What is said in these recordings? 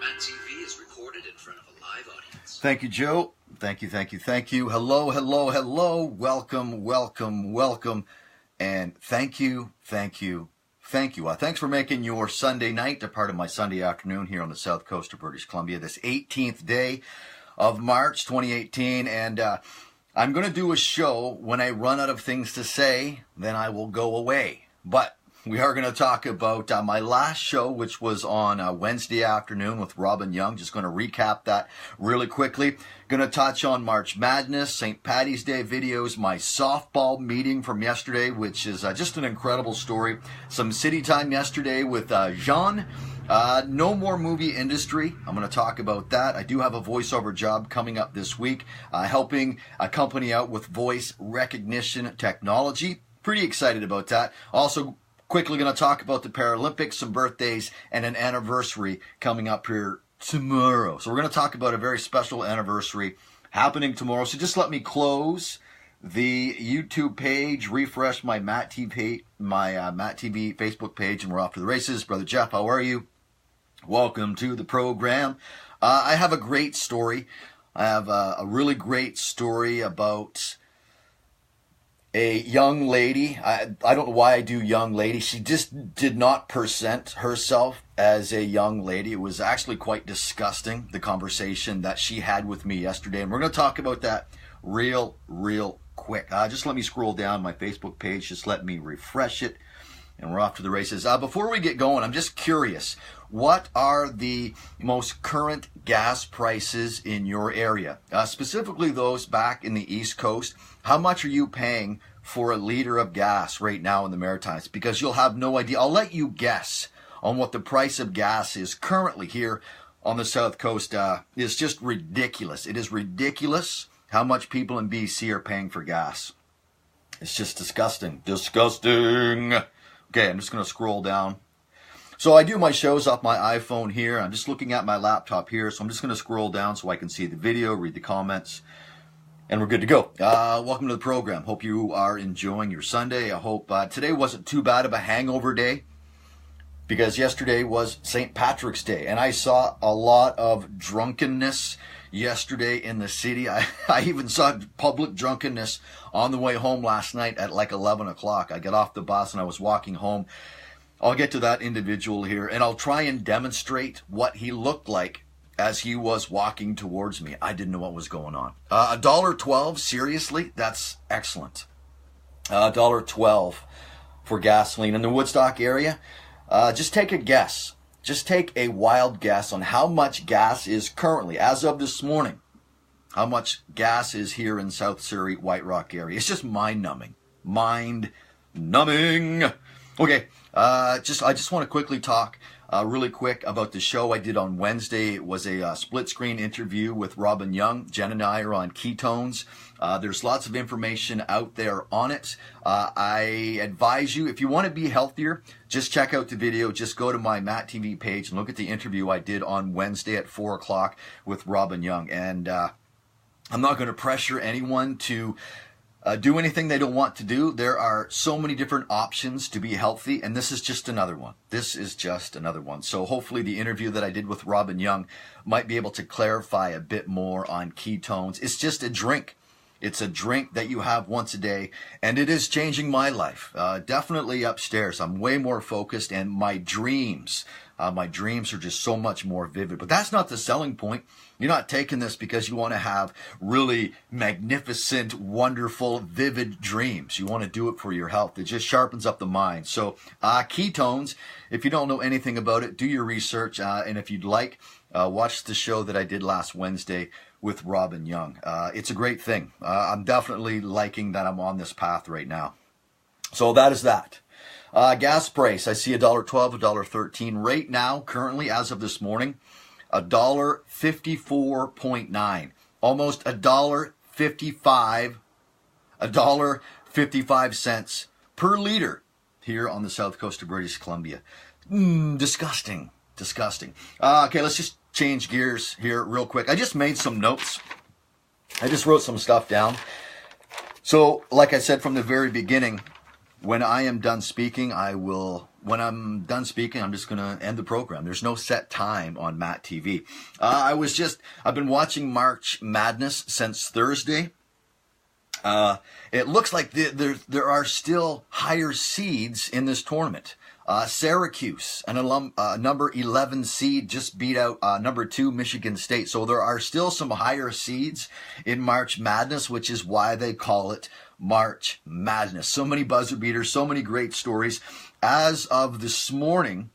MattTv is recorded in front of a live audience. Thank you, Joe. Thank you, thank you, thank you. Hello, hello, hello. Welcome, welcome, welcome. And thank you, thank you, thank you. Thanks for making your Sunday night a part of my Sunday afternoon here on the south coast of British Columbia, this 18th day of March 2018. And I'm going to do a show. When I run out of things to say, then I will go away. But we are going to talk about my last show, which was on Wednesday afternoon with Robin Young. Just going to recap that really quickly. Going to touch on March Madness, St. Paddy's Day videos, my softball meeting from yesterday, which is just an incredible story. Some city time yesterday with Jean. No more movie industry. I'm going to talk about that. I do have a voiceover job coming up this week, helping a company out with voice recognition technology. Pretty excited about that. Also, quickly going to talk about the Paralympics, some birthdays, and an anniversary coming up here tomorrow. So we're going to talk about a very special anniversary happening tomorrow. So just let me close the YouTube page, refresh my MattTv Facebook page, and we're off to the races. Brother Jeff, how are you? Welcome to the program. I have a great story. I have a really great story about a young lady. I don't know why I do young lady. She just did not present herself as a young lady. It was actually quite disgusting, the conversation that she had with me yesterday. And we're going to talk about that real quick. Just let me scroll down my Facebook page. Just let me refresh it. And we're off to the races. Before we get going, I'm just curious. What are the most current gas prices in your area? Specifically those back in the East Coast. How much are you paying for a liter of gas right now in the Maritimes? Because you'll have no idea. I'll let you guess on what the price of gas is currently here on the South Coast. It's just ridiculous. It is ridiculous how much people in BC are paying for gas. It's just disgusting. Disgusting. Okay, I'm just going to scroll down. So I do my shows off my iPhone here. I'm just looking at my laptop here. So I'm just going to scroll down so I can see the video, read the comments, and we're good to go. Welcome to the program. Hope you are enjoying your Sunday. I hope today wasn't too bad of a hangover day, because yesterday was St. Patrick's Day. And I saw a lot of drunkenness yesterday in the city. I even saw public drunkenness on the way home last night at like 11 o'clock. I got off the bus and I was walking home. I'll get to that individual here, and I'll try and demonstrate what he looked like as he was walking towards me. I didn't know what was going on. $1.12, seriously? That's excellent. $1.12 for gasoline in the Woodstock area. Just take a guess. Just take a wild guess on how much gas is currently, as of this morning, how much gas is here in South Surrey, White Rock area. It's just mind-numbing. Mind-numbing. Okay, I just want to quickly talk really quick about the show I did on Wednesday. It was a split-screen interview with Robin Young. Jen and I are on ketones. There's lots of information out there on it. I advise you, if you want to be healthier, just check out the video. Just go to my MattTv page and look at the interview I did on Wednesday at 4 o'clock with Robin Young. And I'm not going to pressure anyone to do anything they don't want to do. There are so many different options to be healthy, and this is just another one. This is just another one. So hopefully the interview that I did with Robin Young might be able to clarify a bit more on ketones. It's just a drink. It's a drink that you have once a day, and it is changing my life. Definitely upstairs. I'm way more focused, and my dreams are just so much more vivid. But that's not the selling point. You're not taking this because you want to have really magnificent, wonderful, vivid dreams. You want to do it for your health. It just sharpens up the mind. So ketones, if you don't know anything about it, do your research. And if you'd like, watch the show that I did last Wednesday with Robin Young. It's a great thing. I'm definitely liking that I'm on this path right now. So that is that. Gas price, I see $1.12, $1.13 right now, currently as of this morning, $1.54.9, almost $1.55 per liter here on the south coast of British Columbia. Disgusting. Okay, let's just change gears here real quick. I just made some notes. I just wrote some stuff down. So, like I said from the very beginning, when I am done speaking, I'm just going to end the program. There's no set time on MattTv. I've been watching March Madness since Thursday. It looks like there are still higher seeds in this tournament. Syracuse, number 11 seed, just beat out number 2 Michigan State. So there are still some higher seeds in March Madness, which is why they call it March Madness. So many buzzer beaters, so many great stories. As of this morning,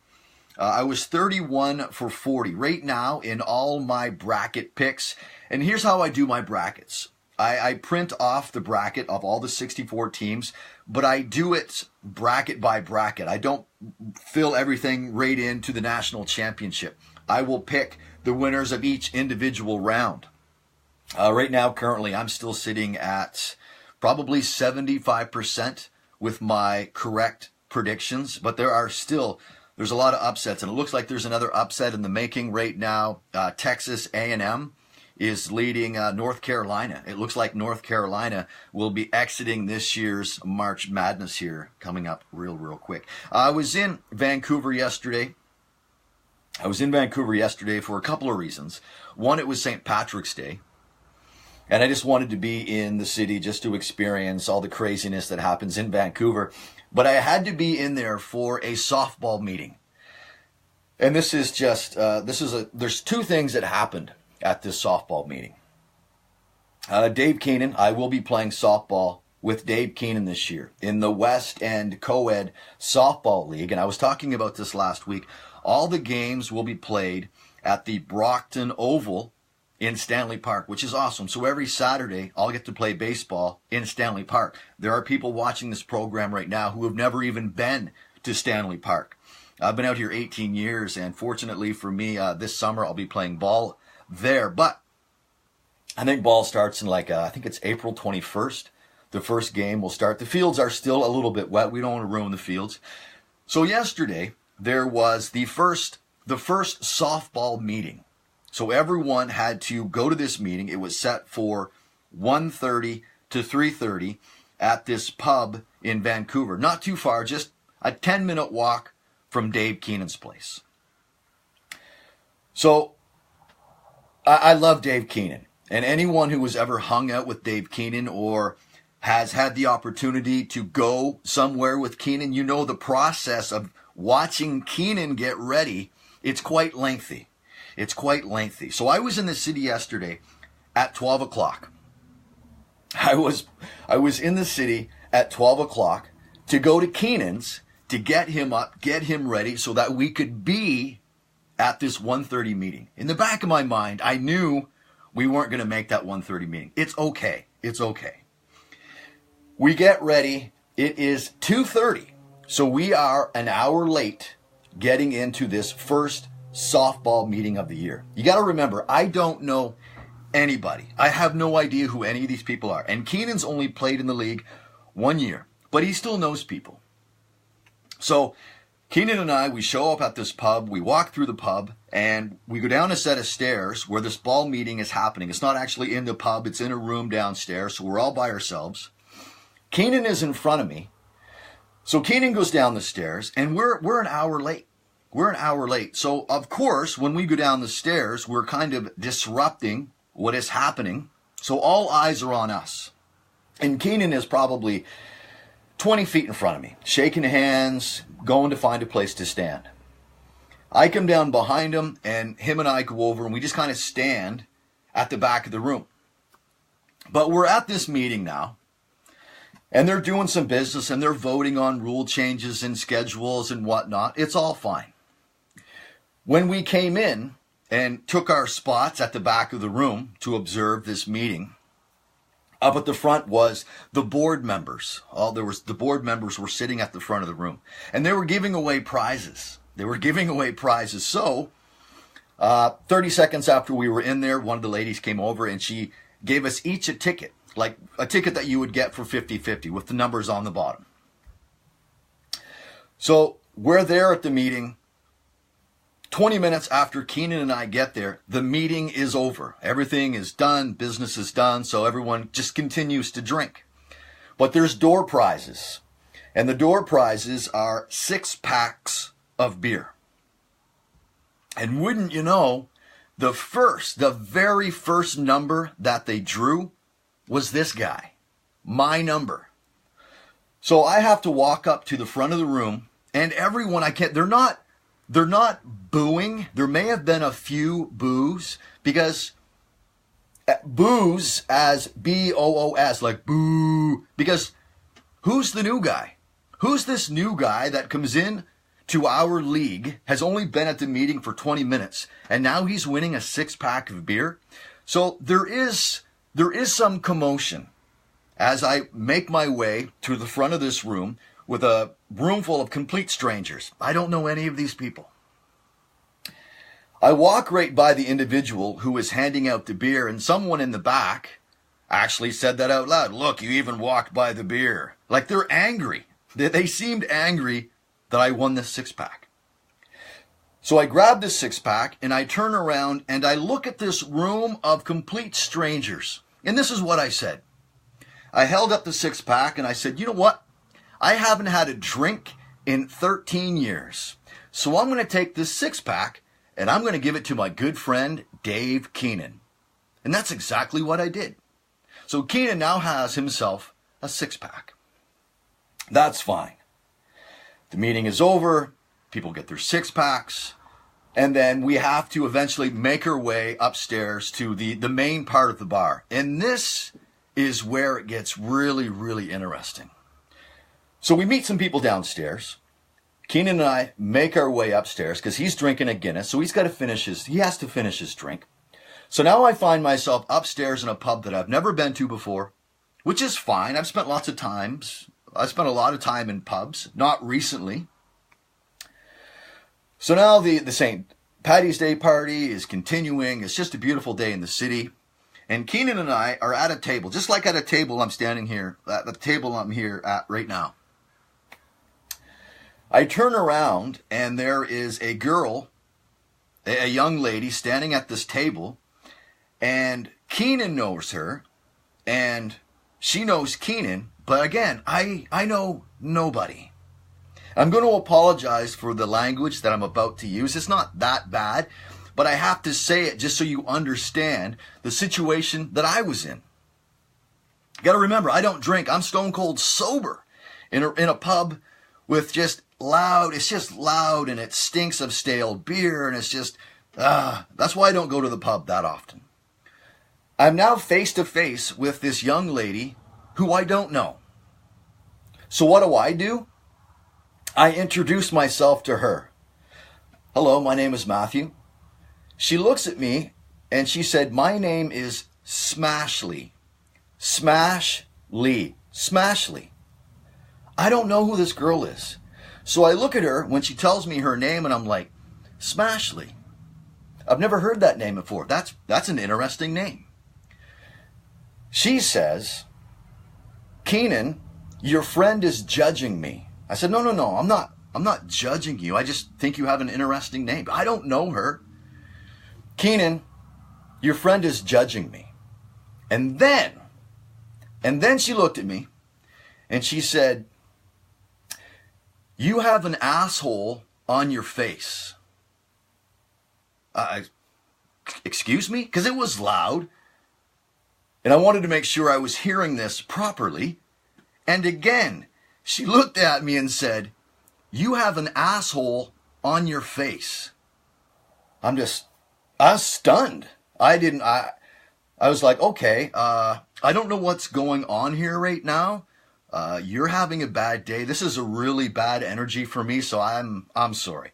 I was 31 for 40 right now in all my bracket picks. And here's how I do my brackets. I print off the bracket of all the 64 teams, but I do it bracket by bracket. I don't fill everything right into the national championship. I will pick the winners of each individual round. Right now, currently, I'm still sitting at probably 75% with my correct predictions, but there's a lot of upsets, and it looks like there's another upset in the making right now. Texas A&M is leading North Carolina. It looks like North Carolina will be exiting this year's March Madness here, coming up real quick. I was in Vancouver yesterday. For a couple of reasons. One, it was St. Patrick's Day, and I just wanted to be in the city just to experience all the craziness that happens in Vancouver. But I had to be in there for a softball meeting. And this is just, there's two things that happened at this softball meeting. Dave Keenan, I will be playing softball with Dave Keenan this year in the West End Co-ed Softball League. And I was talking about this last week. All the games will be played at the Brockton Oval in Stanley Park, which is awesome. So every Saturday, I'll get to play baseball in Stanley Park. There are people watching this program right now who have never even been to Stanley Park. I've been out here 18 years, and fortunately for me, this summer I'll be playing ball there. But I think ball starts in I think it's April 21st. The first game will start. The fields are still a little bit wet. We don't want to ruin the fields. So yesterday, there was the first softball meeting. So everyone had to go to this meeting. It was set for 1:30 to 3:30 at this pub in Vancouver. Not too far, just a 10-minute walk from Dave Keenan's place. So I love Dave Keenan. And anyone who has ever hung out with Dave Keenan or has had the opportunity to go somewhere with Keenan, you know the process of watching Keenan get ready, it's quite lengthy. So I was in the city yesterday at 12 o'clock. I was in the city at 12 o'clock to go to Keenan's to get him up, get him ready so that we could be at this 1:30 meeting. In the back of my mind, I knew we weren't going to make that 1:30 meeting. It's okay. We get ready. It is 2:30. So we are an hour late getting into this first softball meeting of the year. You got to remember, I don't know anybody. I have no idea who any of these people are. And Keenan's only played in the league 1 year, but he still knows people. So Keenan and I, we show up at this pub, we walk through the pub, and we go down a set of stairs where this ball meeting is happening. It's not actually in the pub, it's in a room downstairs, so we're all by ourselves. Keenan is in front of me. So Keenan goes down the stairs, and we're an hour late. So, of course, when we go down the stairs, we're kind of disrupting what is happening. So all eyes are on us. And Keenan is probably 20 feet in front of me, shaking hands, going to find a place to stand. I come down behind him, and him and I go over, and we just kind of stand at the back of the room. But we're at this meeting now, and they're doing some business, and they're voting on rule changes and schedules and whatnot. It's all fine. When we came in and took our spots at the back of the room to observe this meeting, Up at the front was the board members. The board members were sitting at the front of the room, and they were giving away prizes. So, 30 seconds after we were in there, one of the ladies came over and she gave us each a ticket, like a ticket that you would get for 50-50 with the numbers on the bottom. So we're there at the meeting. 20 minutes after Keenan and I get there, the meeting is over. Everything is done. Business is done. So everyone just continues to drink. But there's door prizes. And the door prizes are 6 packs of beer. And wouldn't you know, the very first number that they drew was this guy. My number. So I have to walk up to the front of the room, and everyone they're not booing. There may have been a few boos, because boos as B-O-O-S, like boo, because who's the new guy? Who's this new guy that comes in to our league, has only been at the meeting for 20 minutes, and now he's winning a 6-pack of beer? So there is some commotion as I make my way to the front of this room with a room full of complete strangers. I don't know any of these people. I walk right by the individual who is handing out the beer, and someone in the back actually said that out loud. Look, you even walked by the beer. Like they're angry. They seemed angry that I won this 6-pack. So I grab this 6-pack and I turn around and I look at this room of complete strangers. And this is what I said. I held up the 6-pack and I said, you know what? I haven't had a drink in 13 years. So I'm going to take this 6-pack and I'm going to give it to my good friend, Dave Keenan. And that's exactly what I did. So Keenan now has himself a 6-pack. That's fine. The meeting is over. People get their 6-packs. And then we have to eventually make our way upstairs to the main part of the bar. And this is where it gets really, really interesting. So we meet some people downstairs. Keenan and I make our way upstairs because he's drinking a Guinness, so he has to finish his drink. So now I find myself upstairs in a pub that I've never been to before, which is fine. I've spent a lot of time in pubs, not recently. So now the St. Paddy's Day party is continuing. It's just a beautiful day in the city. And Keenan and I are at a table, just like at a table I'm standing here, at the table I'm here at right now. I turn around and there is a girl, a young lady standing at this table, and Keenan knows her and she knows Keenan, but again, I know nobody. I'm going to apologize for the language that I'm about to use. It's not that bad, but I have to say it just so you understand the situation that I was in. You got to remember, I don't drink. I'm stone cold sober in a pub with just loud. It's just loud and it stinks of stale beer, and it's just, that's why I don't go to the pub that often. I'm now face to face with this young lady who I don't know. So what do? I introduce myself to her. Hello, my name is Matthew. She looks at me and she said, my name is Smashly. Smashly. I don't know who this girl is. So I look at her when she tells me her name and I'm like, Smashly. I've never heard that name before. That's an interesting name. She says, Keenan, your friend is judging me. I said, no, I'm not judging you. I just think you have an interesting name. I don't know her. Keenan, your friend is judging me. And then she looked at me and she said, you have an asshole on your face. Excuse me? Because it was loud. And I wanted to make sure I was hearing this properly. And again, she looked at me and said, you have an asshole on your face. I was stunned. I was like, okay, I don't know what's going on here right now. You're having a bad day. This is a really bad energy for me, so I'm sorry.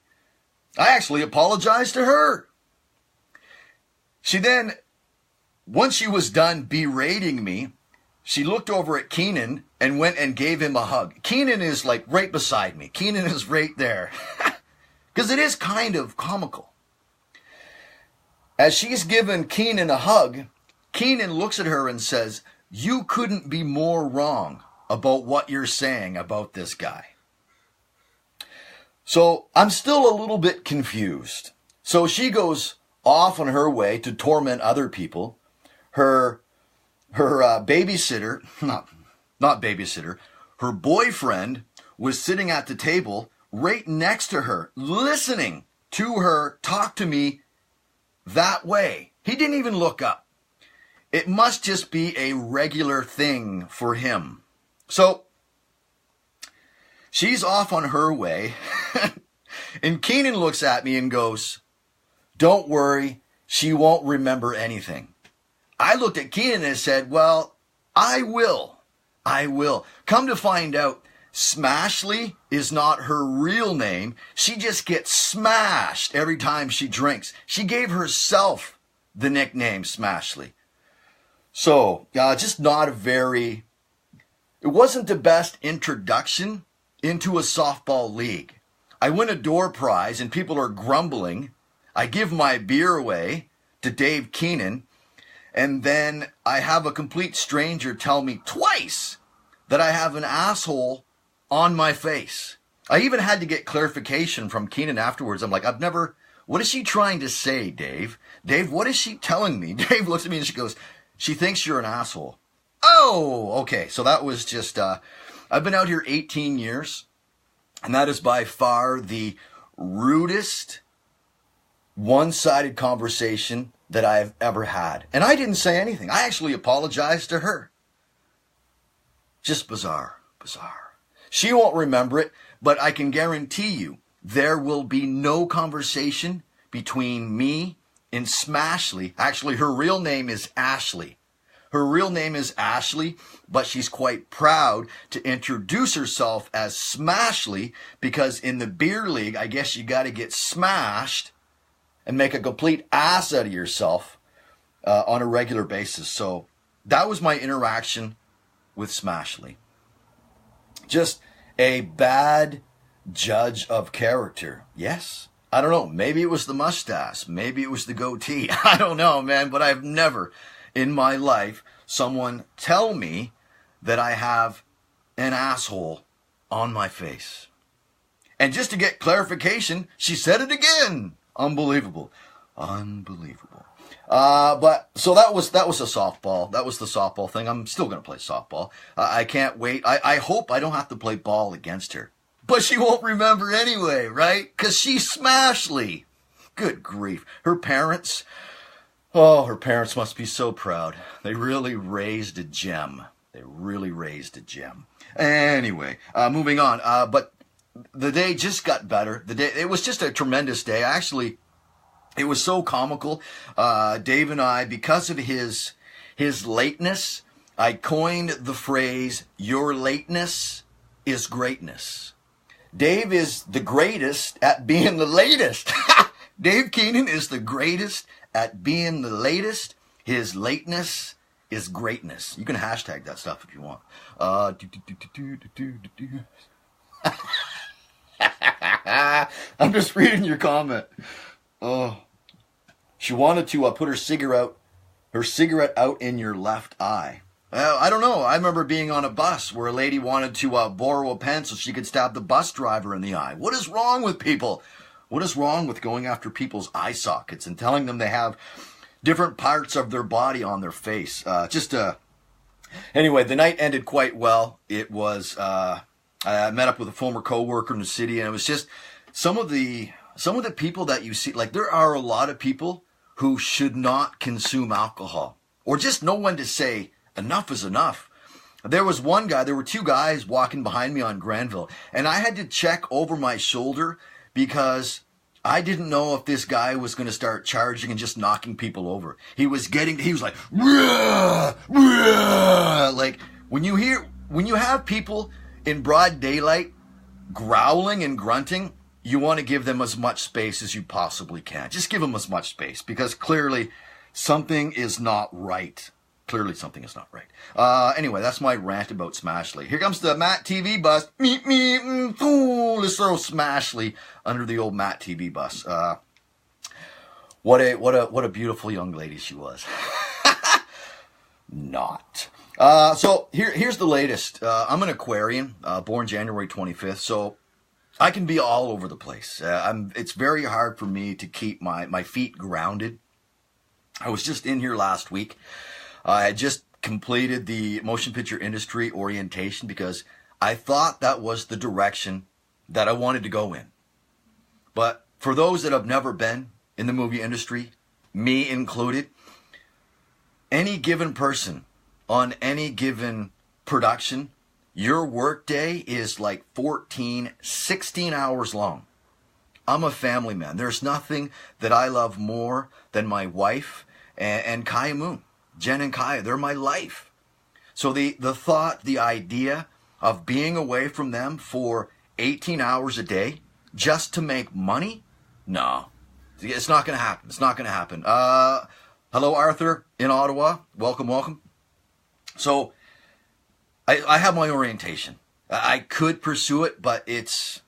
I actually apologized to her. She then, once she was done berating me, she looked over at Keenan and went and gave him a hug. Keenan is like right beside me. Keenan is right there. Because it is kind of comical. As she's given Keenan a hug, Keenan looks at her and says, "You couldn't be more wrong about what you're saying about this guy." So I'm still a little bit confused. So she goes off on her way to torment other people. Her babysitter, not babysitter, her boyfriend was sitting at the table right next to her, listening to her talk to me that way. He didn't even look up. It must just be a regular thing for him. So she's off on her way, and Keenan looks at me and goes, "Don't worry, she won't remember anything." I looked at Keenan and said, "Well, I will. Come to find out, Smashly is not her real name. She just gets smashed every time she drinks. She gave herself the nickname Smashly." So, just not it wasn't the best introduction into a softball league. I win a door prize and people are grumbling. I give my beer away to Dave Keenan, and then I have a complete stranger tell me twice that I have an asshole on my face. I even had to get clarification from Keenan afterwards. I'm like, what is she trying to say, Dave? Dave, what is she telling me? Dave looks at me and she goes, "She thinks you're an asshole." Oh, okay. So that was just, I've been out here 18 years, and that is by far the rudest, one-sided conversation that I've ever had. And I didn't say anything. I actually apologized to her. Just bizarre. She won't remember it, but I can guarantee you there will be no conversation between me and Smashly. Actually, her real name is Ashley. Her real name is Ashley, but she's quite proud to introduce herself as Smashly because in the beer league, I guess you got to get smashed and make a complete ass out of yourself on a regular basis. So that was my interaction with Smashly. Just a bad judge of character. Yes. I don't know. Maybe it was the mustache. Maybe it was the goatee. I don't know, man. But I've never in my life someone tell me that I have an asshole on my face. And just to get clarification, she said it again. Unbelievable. But so that was a softball. That was the softball thing. I'm still going to play softball. I can't wait. I hope I don't have to play ball against her. But she won't remember anyway, right? Because she's Smashly. Good grief. Her parents must be so proud. They really raised a gem. Anyway, moving on. But the day just got better. It was just a tremendous day. Actually, it was so comical. Dave and I, because of his lateness, I coined the phrase, "Your lateness is greatness." Dave is the greatest at being the latest. Dave Keenan is the greatest at being the latest. His lateness is greatness. You can hashtag that stuff if you want. I'm just reading your comment. Oh, she wanted to put her cigarette out in your left eye. I don't know. I remember being on a bus where a lady wanted to borrow a pen so she could stab the bus driver in the eye. What is wrong with people? What is wrong with going after people's eye sockets and telling them they have different parts of their body on their face? Anyway, the night ended quite well. It was, I met up with a former coworker in the city, and it was just some of the people that you see. Like, there are a lot of people who should not consume alcohol, or just know when to say enough is enough. There was there were two guys walking behind me on Granville, and I had to check over my shoulder because I didn't know if this guy was going to start charging and just knocking people over. He was like, "Rah, rah." Like when you have people in broad daylight growling and grunting, you want to give them as much space as you possibly can. Just give them as much space because clearly something is not right Clearly something is not right. Anyway, that's my rant about Smashly. Here comes the MattTv bus. Let's throw Smashly under the old MattTv bus. What a beautiful young lady she was. Not. So here's the latest. I'm an Aquarian, born January 25th, so I can be all over the place. It's very hard for me to keep my feet grounded. I was just in here last week. I had just completed the motion picture industry orientation because I thought that was the direction that I wanted to go in. But for those that have never been in the movie industry, me included, any given person on any given production, your work day is like 14, 16 hours long. I'm a family man. There's nothing that I love more than my wife and Kaya Moon. Jen and Kaya, they're my life. So the thought, the idea of being away from them for 18 hours a day just to make money? No, it's not going to happen. It's not going to happen. Hello, Arthur in Ottawa. Welcome, welcome. So I have my orientation. I could pursue it, but it's,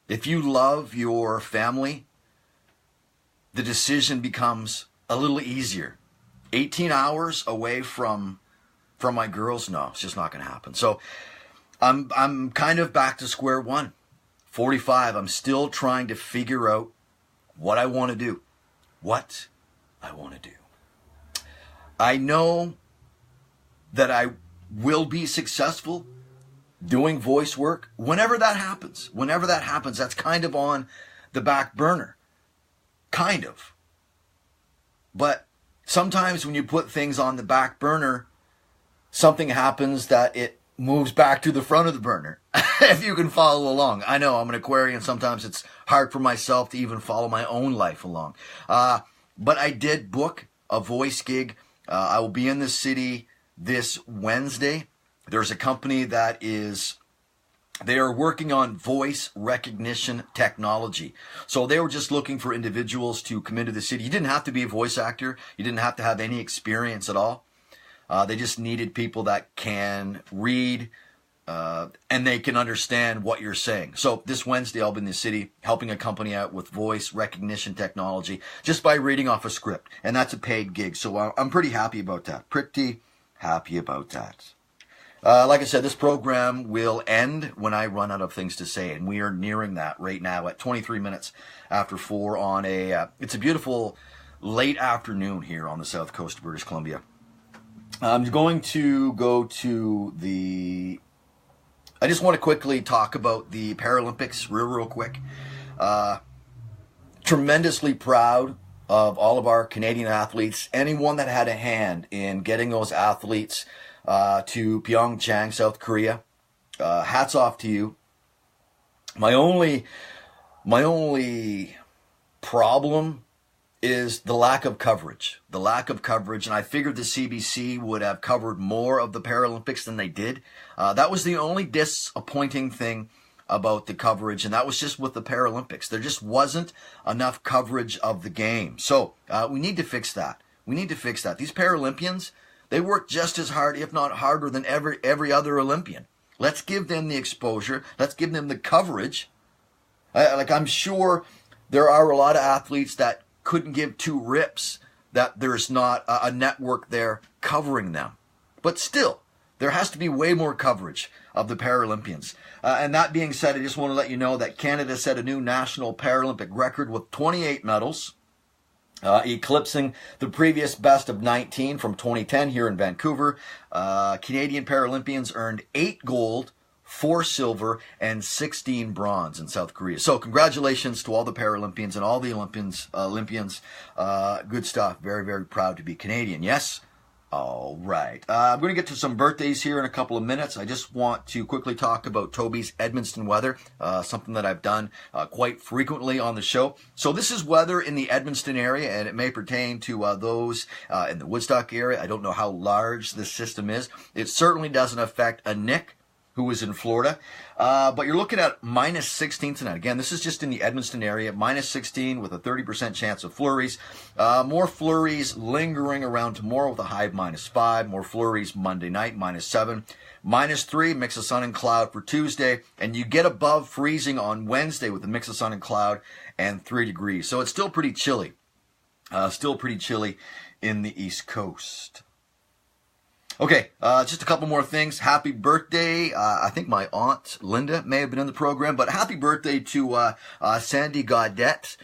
if you love your family, the decision becomes a little easier. 18 hours away from my girls, no, it's just not going to happen. So I'm kind of back to square one. 45, I'm still trying to figure out what I want to do. What I want to do. I know that I will be successful doing voice work whenever that happens. Whenever that happens, that's kind of on the back burner. Kind of. But sometimes when you put things on the back burner, something happens that it moves back to the front of the burner. If you can follow along. I know I'm an Aquarian. Sometimes it's hard for myself to even follow my own life along. But I did book a voice gig. I will be in the city this Wednesday. There's a company that they are working on voice recognition technology. So they were just looking for individuals to come into the city. You didn't have to be a voice actor. You didn't have to have any experience at all. They just needed people that can read and they can understand what you're saying. So this Wednesday I'll be in the city helping a company out with voice recognition technology just by reading off a script. And that's a paid gig. So I'm pretty happy about that. Pretty happy about that. Like I said, this program will end when I run out of things to say, and we are nearing that right now at 23 minutes after 4 on it's a beautiful late afternoon here on the south coast of British Columbia. I'm going to go to I just want to quickly talk about the Paralympics real quick. Tremendously proud of all of our Canadian athletes, anyone that had a hand in getting those athletes to Pyeongchang, South Korea. Hats off to you. My only problem is the lack of coverage. The lack of coverage, and I figured the CBC would have covered more of the Paralympics than they did. That was the only disappointing thing about the coverage, and that was just with the Paralympics. There just wasn't enough coverage of the game. So we need to fix that. We need to fix that. These Paralympians, they work just as hard, if not harder, than every other Olympian. Let's give them the exposure. Let's give them the coverage. I'm sure there are a lot of athletes that couldn't give two rips that there's not a network there covering them. But still, there has to be way more coverage of the Paralympians. And that being said, I just want to let you know that Canada set a new national Paralympic record with 28 medals. Eclipsing the previous best of 19 from 2010 here in Vancouver. Canadian Paralympians earned 8 gold, 4 silver, and 16 bronze in South Korea. So congratulations to all the Paralympians and all the Olympians. Good stuff. Very, very proud to be Canadian. Yes? All right. I'm going to get to some birthdays here in a couple of minutes. I just want to quickly talk about Toby's Edmundston weather, something that I've done quite frequently on the show. So this is weather in the Edmundston area, and it may pertain to those in the Woodstock area. I don't know how large this system is. It certainly doesn't affect a Nick who is in Florida. But you're looking at minus 16 tonight. Again, this is just in the Edmonton area. Minus 16 with a 30% chance of flurries. More flurries lingering around tomorrow with a high of minus 5. More flurries Monday night, minus 7. Minus 3, mix of sun and cloud for Tuesday. And you get above freezing on Wednesday with a mix of sun and cloud and 3 degrees. So it's still pretty chilly. Still pretty chilly in the East Coast. Okay, just a couple more things. Happy birthday. I think my aunt Linda may have been in the program, but happy birthday to Sandy Gaudette.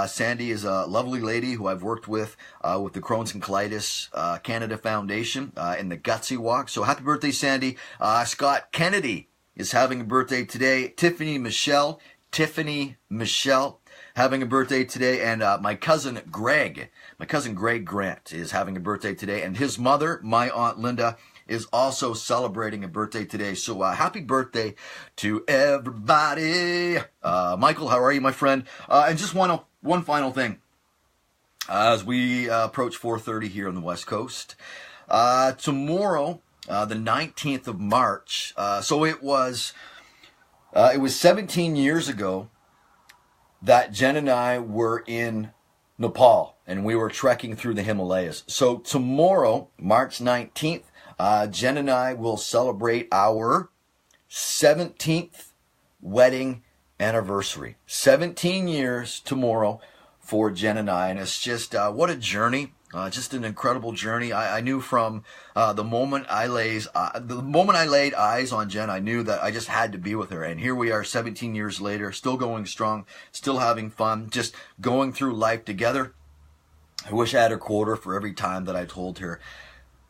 Sandy is a lovely lady who I've worked with the Crohn's and Colitis Canada Foundation in the Gutsy Walk. So happy birthday, Sandy. Scott Kennedy is having a birthday today. Tiffany Michelle having a birthday today, and my cousin Greg Grant is having a birthday today, and his mother, my Aunt Linda, is also celebrating a birthday today. So happy birthday to everybody. Michael, how are you, my friend? And just one final thing as we approach 4:30 here on the West Coast. Tomorrow, the 19th of March, so it was 17 years ago that Jen and I were in Nepal, and we were trekking through the Himalayas. So tomorrow, March 19th, Jen and I will celebrate our 17th wedding anniversary. 17 years tomorrow for Jen and I, and it's just, what a journey. Just an incredible journey. I knew from the moment I laid eyes on Jen, I knew that I just had to be with her. And here we are 17 years later, still going strong, still having fun, just going through life together. I wish I had a quarter for every time that I told her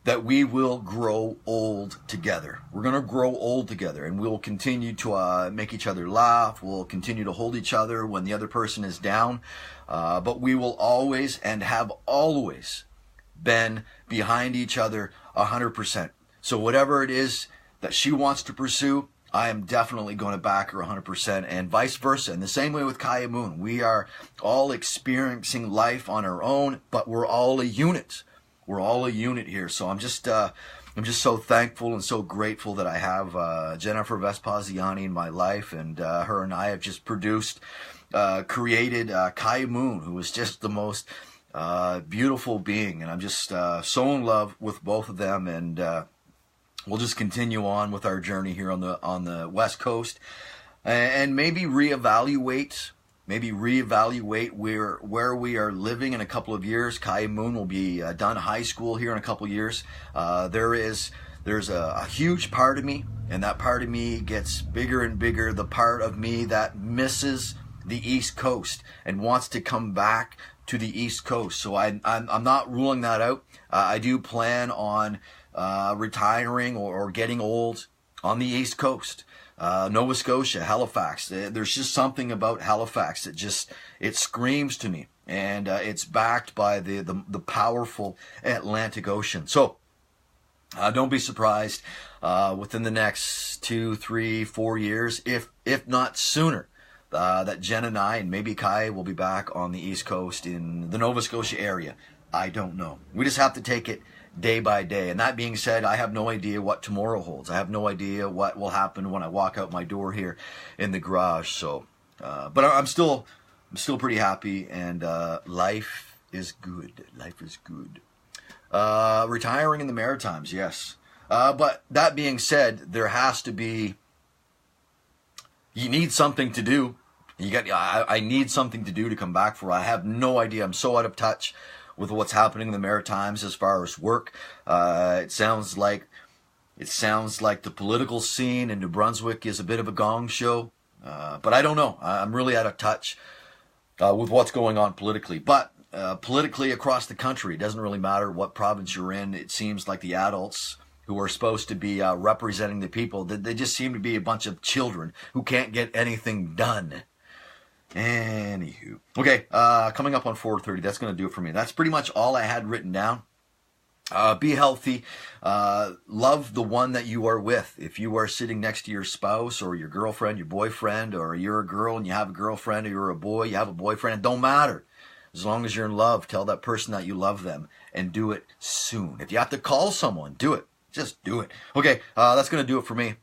that we will grow old together. We're going to grow old together, and we'll continue to make each other laugh. We'll continue to hold each other when the other person is down. But we will always and have always been behind each other 100%. So whatever it is that she wants to pursue, I am definitely going to back her 100%, and vice versa. And the same way with Kaya Moon. We are all experiencing life on our own, but we're all a unit. We're all a unit here. So I'm just so thankful and so grateful that I have Jennifer Vespasiani in my life, and her and I have just created Kaya Moon, who is just the most beautiful being, and I'm just so in love with both of them, and we'll just continue on with our journey here on the West Coast, and maybe reevaluate where we are living in a couple of years. Kaya Moon will be done high school here in a couple of years. There's a huge part of me, and that part of me gets bigger and bigger. The part of me that misses the East Coast and wants to come back to the East Coast. So I'm not ruling that out. I do plan on retiring or getting old on the East Coast. Nova Scotia, Halifax. There's just something about Halifax that it screams to me, and it's backed by the powerful Atlantic Ocean. So don't be surprised within the next 2, 3, 4 years, if not sooner, that Jen and I, and maybe Kai, will be back on the East Coast in the Nova Scotia area. I don't know. We just have to take it day by day. And that being said, I have no idea what tomorrow holds. I have no idea what will happen when I walk out my door here in the garage. So, but I'm still pretty happy, and life is good. Life is good. Retiring in the Maritimes, yes. But that being said, there has to be. You need something to do. I need something to do to come back for. I have no idea. I'm so out of touch with what's happening in the Maritimes as far as work. It sounds like the political scene in New Brunswick is a bit of a gong show. But I don't know. I'm really out of touch with what's going on politically. But politically across the country, it doesn't really matter what province you're in. It seems like the adults who are supposed to be representing the people, they just seem to be a bunch of children who can't get anything done. Anywho. Okay, coming up on 4:30, that's going to do it for me. That's pretty much all I had written down. Be healthy. Love the one that you are with. If you are sitting next to your spouse or your girlfriend, your boyfriend, or you're a girl and you have a girlfriend, or you're a boy, you have a boyfriend, it don't matter. As long as you're in love, tell that person that you love them, and do it soon. If you have to call someone, do it. Just do it. Okay, that's going to do it for me.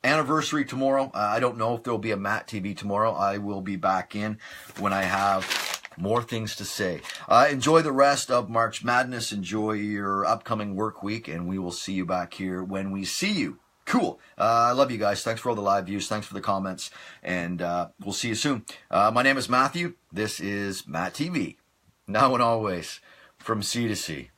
Anniversary tomorrow. I don't know if there will be a Matt TV tomorrow. I will be back in when I have more things to say. Enjoy the rest of March Madness. Enjoy your upcoming work week, and we will see you back here when we see you. Cool. I love you guys. Thanks for all the live views. Thanks for the comments, and we'll see you soon. My name is Matthew. This is Matt TV. Now and always, from sea to sea.